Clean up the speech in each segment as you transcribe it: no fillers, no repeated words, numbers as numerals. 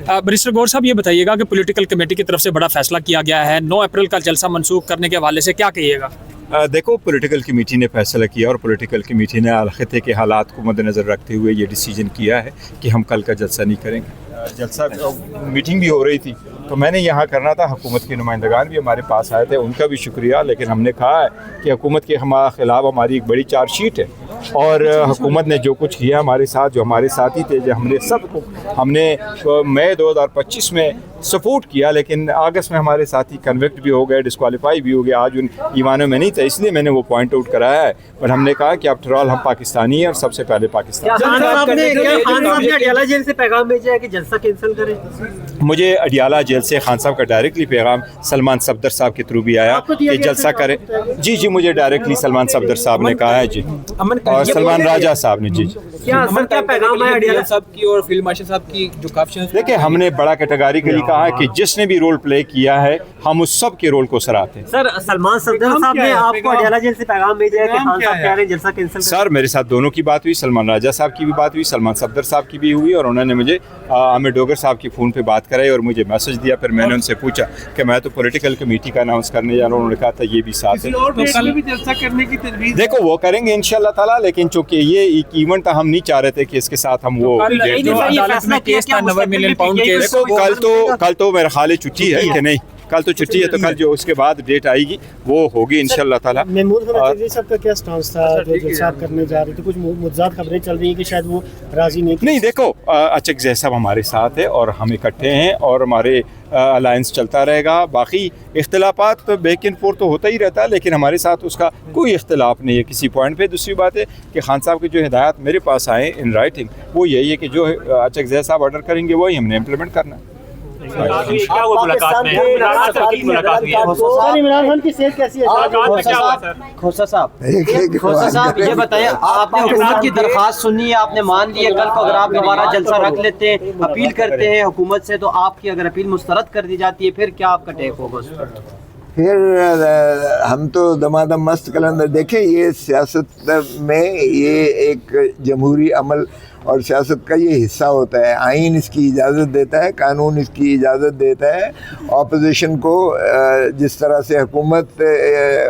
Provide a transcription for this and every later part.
Barrister गौर साहब, ये बताइएगा कि पॉलिटिकल कमेटी की तरफ से बड़ा फैसला किया गया है, 9 अप्रैल का जलसा मनसूख करने के हवाले से क्या कहिएगा? देखो, पॉलिटिकल कमेटी ने फैसला किया और पॉलिटिकल कमेटी ने खत्े के हालात को मद्देनज़र रखते हुए ये डिसीजन किया है कि हम कल का जलसा नहीं करेंगे। जलसा मीटिंग भी हो रही थी तो मैंने यहाँ करना था, हुकूमत के नुमाइंदगान भी हमारे पास आए थे, उनका भी शुक्रिया, लेकिन हमने कहा है कि हुकूमत के खिलाफ हमारी एक बड़ी चार्जशीट है और हुकूमत ने जो कुछ किया हमारे साथ, जो हमारे साथी थे, जो हमने मई 2025 में सपोर्ट किया, लेकिन अगस्त में हमारे साथी कन्विक्ट भी हो गए, डिस्क्वालीफाई भी हो गए, आज उन ईमानों में नहीं था, इसलिए मैंने वो पॉइंट आउट कराया है। पर हमने कहा कि आफ्टर ऑल हम पाकिस्तानी हैं और सबसे पहले पाकिस्तान। अडियाला जेल से पैगाम भेजा है कि जलसा कैंसिल करें? मुझे अडियाला जेल से खान साहब का डायरेक्टली पैगाम सलमान सफदर साहब के थ्रू भी आया कि जलसा करें। जी, मुझे डायरेक्टली सलमान सफदर साहब ने कहा है जी, और सलमान राजा साहब ने। जी, क्या पैगाम है अडियाला साहब की और फील्ड मार्शल साहब की जो काफी? देखिए, हमने बड़ा कैटेगरिकली कहा है कि जिसने भी रोल प्ले किया है हम उस सब के रोल को सराहते हैं। सर, सलमान सफदर साहब ने आपको अडियाला जेल से पैगाम भेजा है कि खान साहब कह रहे हैं जलसा कैंसिल करें? सर, मेरे साथ दोनों की बात हुई, सलमान राजा साहब की भी बात हुई, सलमान सफदर साहब की भी हुई, और उन्होंने मुझे आमिर डोगर साहब की फ़ोन पे बात कराई और मुझे मैसेज दिया। फिर मैंने उनसे पूछा कि मैं तो पॉलिटिकल कमेटी का अनाउंस करने जा रहा हूँ, उन्होंने कहा था ये भी साथ है। तो कल भी जलसा करने की तजवीज़? देखो, वो करेंगे इंशाल्लाह ताला, लेकिन चूंकि ये एक इवेंट हम नहीं चाह रहे थे कि इसके साथ हम वो कल तो मेरा ख्याल है छुट्टी है कि नहीं, कल तो छुट्टी है, तो कल जो उसके बाद डेट आएगी वो होगी इंशाल्लाह ताला। महमूद खलीफा साहब का क्या स्टांस था जो जलसा करने जा रहे थे? कुछ मुद्दात खबरें चल रही हैं कि शायद वो राजी नहीं थे। नहीं, देखो, अचक जैसा हमारे साथ है और हम इकट्ठे हैं और हमारे अलायंस चलता रहेगा। बाकी इख्तिलाफात तो बैक एंड फोर्थ तो होता ही रहता है, लेकिन हमारे साथ उसका कोई इख्तिलाफ नहीं है किसी पॉइंट पे। दूसरी बात है कि खान साहब की जो हिदायत मेरे पास आए इन राइटिंग, वो यही है कि जो अचक जैसा ऑर्डर करेंगे वही हमने इम्प्लीमेंट करना है। क्या वो मुलाकात में इमरान खान की सेहत कैसी है? खोसा साहब, ये बताएं, आपने हुकूमत की दरख्वास्त सुनी है, आपने मान ली है, कल को अगर आप दोबारा जलसा रख लेते हैं, अपील करते हैं हुकूमत से, तो आपकी अगर अपील मुस्तरद कर दी जाती है, फिर क्या आपका टेक होगा उस पर? फिर हम तो दमादम मस्त कलंदर देखें। ये सियासत में ये एक जमहूरी अमल और सियासत का ये हिस्सा होता है। आइन इसकी इजाज़त देता है, कानून इसकी इजाज़त देता है। अपोजिशन को जिस तरह से हुकूमत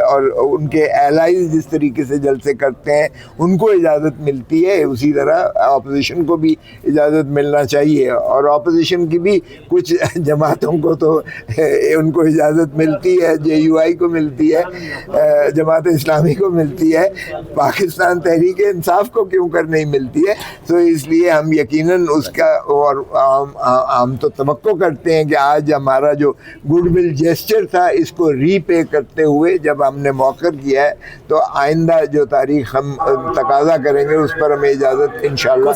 और उनके एलाइज जिस तरीके से जलसे करते हैं उनको इजाज़त मिलती है, उसी तरह अपोजिशन को भी इजाज़त मिलना चाहिए। और अपोजिशन की भी कुछ जमातों को तो उनको इजाज़त मिलती है, JUI को मिलती है, जमात इस्लामी को मिलती है, पाकिस्तान तहरीक इंसाफ को क्यों कर नहीं मिलती है? तो इसलिए हम यकीनन उसका, और हम तो तवक्को करते हैं कि आज हमारा जो गुडविल जेस्चर था इसको रीपे करते हुए जब हमने मौक़र किया है, तो आइंदा जो तारीख हम तकाजा करेंगे उस पर हमें इजाज़त इंशाअल्लाह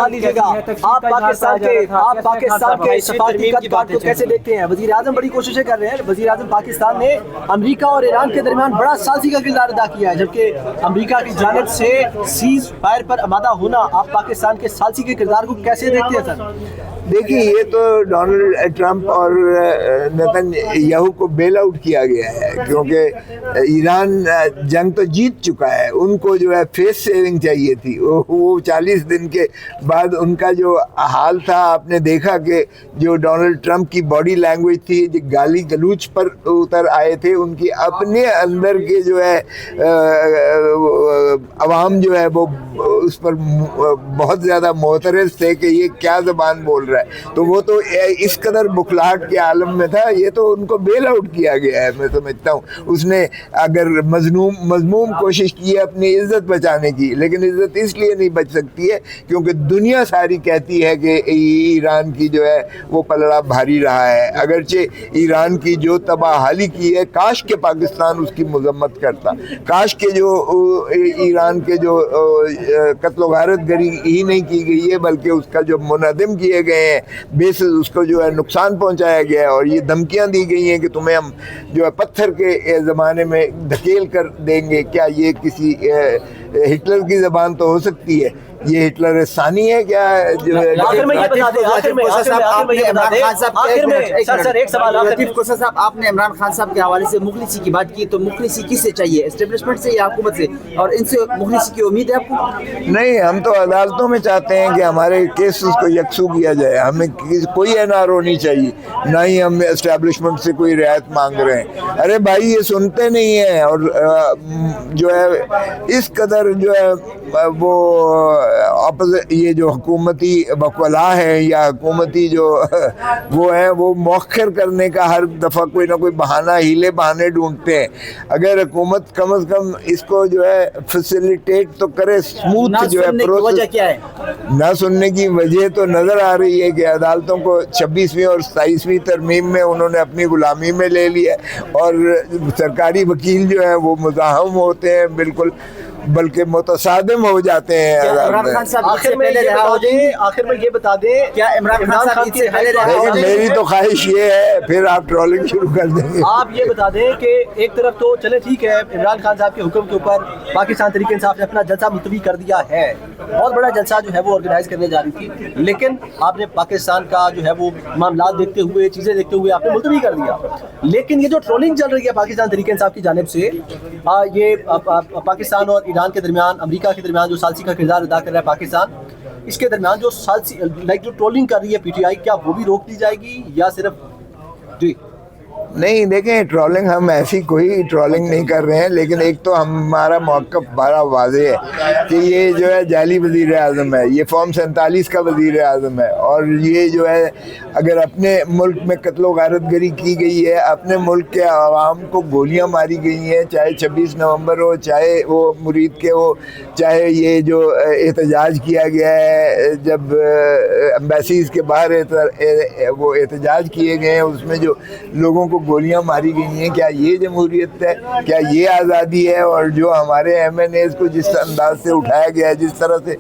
मिलेगी। आप पाकिस्तान के सफारती कद को कैसे देखते हैं? वज़ीर आज़म बड़ी कोशिशें कर रहे हैं। वज़ीर आज़म पाकिस्तान ने अमेरिका और ईरान के दरमियान बड़ा साज़ी का किरदार अदा किया है, जबकि अमेरिका की जानिब से सीज फायर पर आमादा होना, आप पाकिस्तान के साज़ी के किरदार को कैसे देखते हैं सर? देखिए, ये तो डोनाल्ड ट्रंप और नेतन्याहू को बेल आउट किया गया है, क्योंकि ईरान जंग तो जीत चुका है, उनको जो है फेस सेविंग चाहिए थी। वो 40 दिन के बाद उनका जो हाल था, आपने देखा कि जो डोनाल्ड ट्रंप की बॉडी लैंग्वेज थी, जो गाली गलूच पर उतर आए थे, उनकी अपने अंदर के जो है अवाम जो है वो उस पर बहुत ज़्यादा मोतरज़ थे कि ये क्या ज़बान बोल रहा है। तो वो तो इस कदर बुखलाहट के आलम में था, ये तो उनको बेल आउट किया गया है। मैं समझता हूँ उसने अगर मजमूम कोशिश की है अपनी इज़्ज़त बचाने की, लेकिन इज़्ज़त इसलिए नहीं बच सकती है क्योंकि दुनिया सारी कहती है कि ईरान की जो है वो पलड़ा भारी रहा है। अगरचे ईरान की जो तबाहाली की है, काश के पाकिस्तान उसकी मजम्मत करता, काश के जो ईरान के जो कत्ल गारत गरी ही नहीं की गई है, बल्कि उसका जो मुनज़्ज़म किए गए हैं, बेसिस उसको जो है नुकसान पहुंचाया गया है, और ये धमकियां दी गई हैं कि तुम्हें हम जो है पत्थर के ज़माने में धकेल कर देंगे। क्या ये किसी हिटलर की ज़बान तो हो सकती है? یہ ہٹلر ثانی ہے کیا جو ہے؟ آخر میں یہ بتا دیں، آخر میں یہ بتا دیں، آخر میں سر ایک سوال لطیف کوسا صاحب، آپ نے عمران خان صاحب کے حوالے سے مخلصی کی بات کی، تو مخلصی کس سے چاہیے، اسٹیبلشمنٹ سے یا حکومت سے، اور ان سے مخلصی کی امید ہے آپ کو؟ نہیں، ہم تو عدالتوں میں چاہتے ہیں کہ ہمارے کیسز کو یکسو کیا جائے، ہمیں کوئی NRO نہیں چاہیے، نہ ہی ہم اسٹیبلشمنٹ سے کوئی رعایت مانگ رہے ہیں۔ ارے بھائی یہ سنتے نہیں ہیں، اور جو ہے اس قدر جو ہے وہ یہ جو حکومتی وکلاء ہیں یا حکومتی جو وہ ہیں، وہ مؤخر کرنے کا ہر دفعہ کوئی نہ کوئی بہانہ، ہیلے بہانے ڈھونڈتے ہیں۔ اگر حکومت کم از کم اس کو جو ہے فیسیلیٹیٹ تو کرے، اسموتھ جو ہے وجہ کیا ہے؟ نہ سننے کی وجہ تو نظر آ رہی ہے کہ عدالتوں کو 26ویں اور 27ویں ترمیم میں انہوں نے اپنی غلامی میں لے لیا، اور سرکاری وکیل جو ہیں وہ مزاحم ہوتے ہیں، بالکل بلکہ متصادم ہو جاتے ہیں۔ عمران خان صاحب آخر میں یہ بتا دیں، کیا عمران خان صاحب اس سے پہلے لیکن میری تو خواہش یہ ہے، پھر آپ ٹرولنگ شروع کر دیں گے۔ آپ یہ بتا دیں کہ ایک طرف تو چلے ٹھیک ہے، عمران خان صاحب کے حکم کے اوپر پاکستان تحریک انصاف نے اپنا جلسہ ملتوی کر دیا ہے، بہت بڑا جلسہ جو ہے وہ آرگنائز کرنے جا رہی تھی، لیکن آپ نے پاکستان کا جو ہے وہ معاملات دیکھتے ہوئے، چیزیں دیکھتے ہوئے آپ نے ملتوی کر دیا۔ لیکن یہ جو ٹرولنگ چل رہی ہے پاکستان تحریک انصاف کی جانب سے، یہ پاکستان اور ایران کے درمیان، امریکہ کے درمیان جو ثالثی کا کردار ادا کر رہا ہے پاکستان، اس کے درمیان جو ثالثی جو ٹرولنگ کر رہی ہے PTI، کیا وہ بھی روک دی جائے گی یا صرف جی؟ نہیں دیکھیں، ٹرولنگ ہم ایسی کوئی ٹرولنگ نہیں کر رہے ہیں، لیکن ایک تو ہمارا موقف بڑا واضح ہے کہ یہ جو ہے جعلی وزیر اعظم ہے، یہ فارم 47 کا وزیر اعظم ہے، اور یہ جو ہے اگر اپنے ملک میں قتل و غارت گری کی گئی ہے، اپنے ملک کے عوام کو گولیاں ماری گئی ہیں، چاہے 26 نومبر ہو، چاہے وہ مرید کے ہو، چاہے یہ جو احتجاج کیا گیا ہے جب ایمبیسیز کے باہر وہ احتجاج کیے گئے ہیں، اس میں جو لوگوں کو گولیاں ماری گئی ہیں، کیا یہ جمہوریت ہے؟ کیا یہ آزادی ہے؟ اور جو ہمارے MNAs کو جس انداز سے اٹھایا گیا ہے، جس طرح سے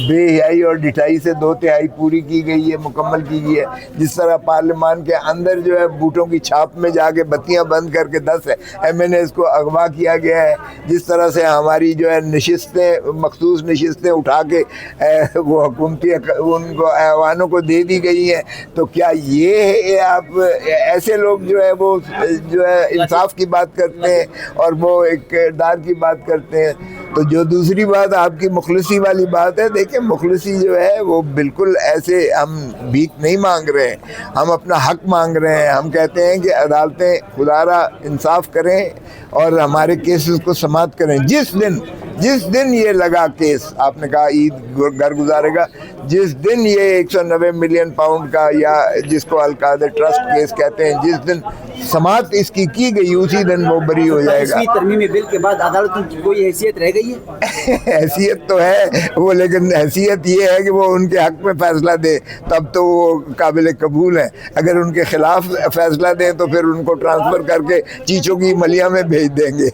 بے حیائی اور ڈٹائی سے 2/3 پوری کی گئی ہے، مکمل کی گئی ہے، جس طرح پارلیمان کے اندر جو ہے بوٹوں کی چھاپ میں جا کے بتیاں بند کر کے 10 MNAs کو اغوا کیا گیا ہے، جس طرح سے ہماری جو ہے نشستیں، مخصوص نشستیں اٹھا کے وہ حکومتی ان کو ایوانوں کو دے دی گئی ہیں، تو کیا یہ آپ ایسے لوگ جو ہے وہ جو ہے انصاف کی بات کرتے ہیں اور وہ اقتدار کی بات کرتے ہیں؟ تو جو دوسری بات آپ کی مخلصی والی بات ہے، دیکھیں مخلصی جو ہے وہ بالکل ایسے ہم بھیک نہیں مانگ رہے ہیں، ہم اپنا حق مانگ رہے ہیں۔ ہم کہتے ہیں کہ عدالتیں خدا را انصاف کریں اور ہمارے کیسز کو سماعت کریں۔ جس دن یہ لگا کیس، آپ نے کہا عید گھر گزارے گا، جس دن یہ 190 ملین پاؤنڈ کا یا جس کو القاعدہ ٹرسٹ کیس کہتے ہیں، جس دن سماعت اس کی گئی، اسی دن وہ بری ہو جائے گا۔ ترمیمی بل کے بعد عدالتوں کی کوئی حیثیت رہ گئی ہے؟ حیثیت تو ہے وہ، لیکن حیثیت یہ ہے کہ وہ ان کے حق میں فیصلہ دے، تب تو وہ قابل قبول ہے۔ اگر ان کے خلاف فیصلہ دیں تو پھر ان کو ٹرانسفر کر کے چیچوں کی ملیہ میں بھیج دیں گے۔